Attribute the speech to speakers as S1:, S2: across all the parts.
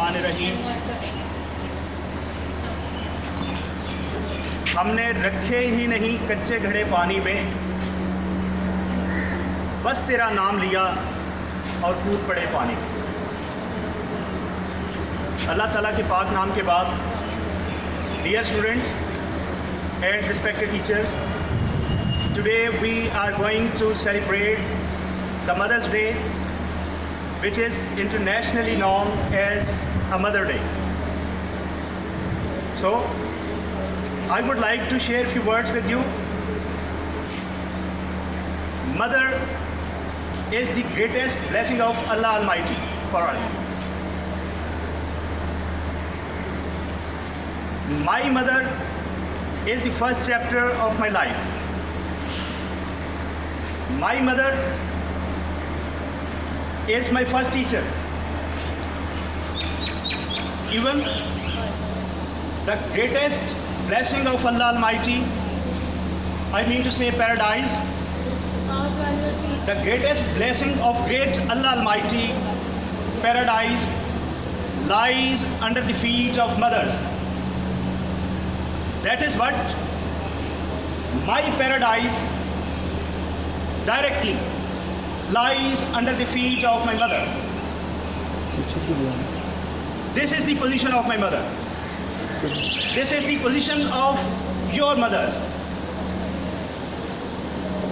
S1: बिस्मिल्लाहिर्रहमानिर्रहीम। हमने रखे ही नहीं कच्चे घड़े पानी में, बस तेरा नाम लिया और कूद पड़े पानी में। अल्लाह ताला के पाक नाम के बाद, dear students and respected teachers, today we are going to celebrate the Mother's Day, which is internationally known as a Mother Day. So, I would like to share a few words with you. Mother is the greatest blessing of Allah Almighty for us. My mother is the first chapter of my life. My mother is my first teacher. Even the greatest blessing of Allah Almighty, I mean to say paradise, the greatest blessing of great Allah Almighty, paradise, lies under the feet of mothers. That is what my paradise directly lies under the feet of my mother. This is the position of my mother. This is the position of your mothers.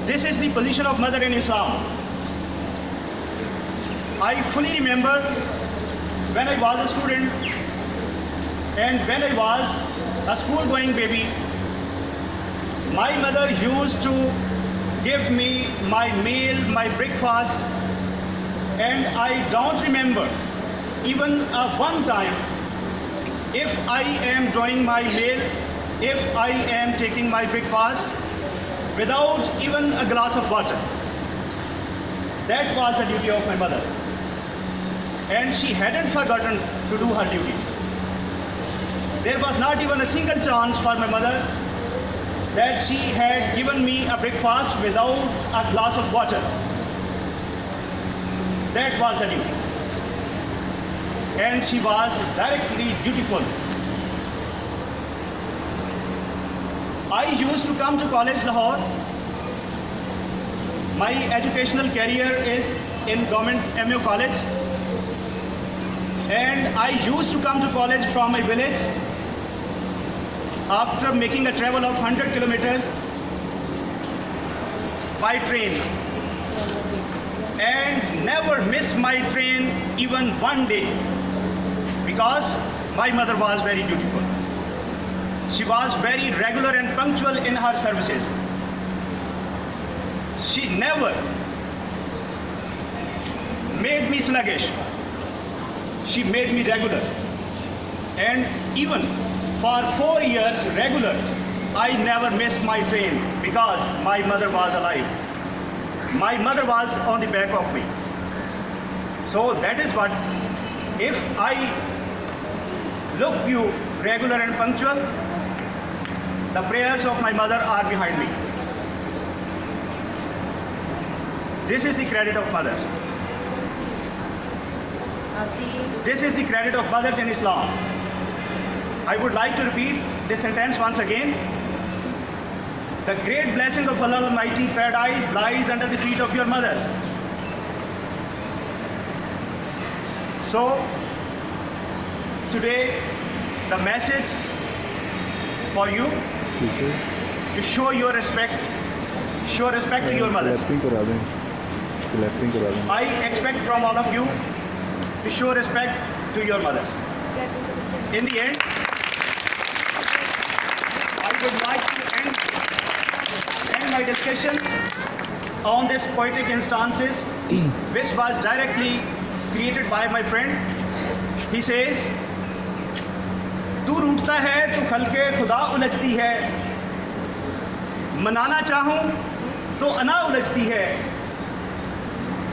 S1: This is the position of mother in Islam. I fully remember when I was a student and when I was a school-going baby, my mother used to give me my meal, my breakfast, and I don't remember even one time if I am doing my meal, if I am taking my breakfast without even a glass of water. That was the duty of my mother, and she hadn't forgotten to do her duties. There was not even a single chance for my mother that she had given me a breakfast without a glass of water. That was the duty. And she was directly dutiful. I used to come to college Lahore. My educational career is in government MU college. And I used to come to college from my village after making a travel of 100 kilometers by train, and never miss my train even one day, because my mother was very dutiful. She was very regular and punctual in her services. She never made me sluggish. She made me regular, and even for 4 years regular, I never missed my train because my mother was alive. My mother was on the back of me. So that is what, if I look you regular and punctual, the prayers of my mother are behind me. This is the credit of mothers. This is the credit of mothers in Islam. I would like to repeat this sentence once again. The great blessing of Allah Almighty, paradise, lies under the feet of your mothers. So, today, the message for you to show your respect, to your mothers. I expect from all of you to show respect to your mothers. In the end, I would like to end my discussion on this poetic instances, which was directly created by my friend. He says, तू रूठता है तो खल्के खुदा उलझती है, मनाना चाहूँ तो अना उलझती है,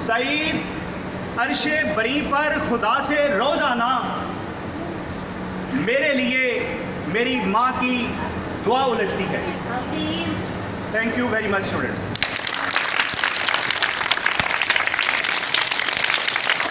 S1: सईद अर्शे बरी पर खुदा से रोज़ाना मेरे लिए मेरी माँ की दुआ उलझती है. Thank you very much, students.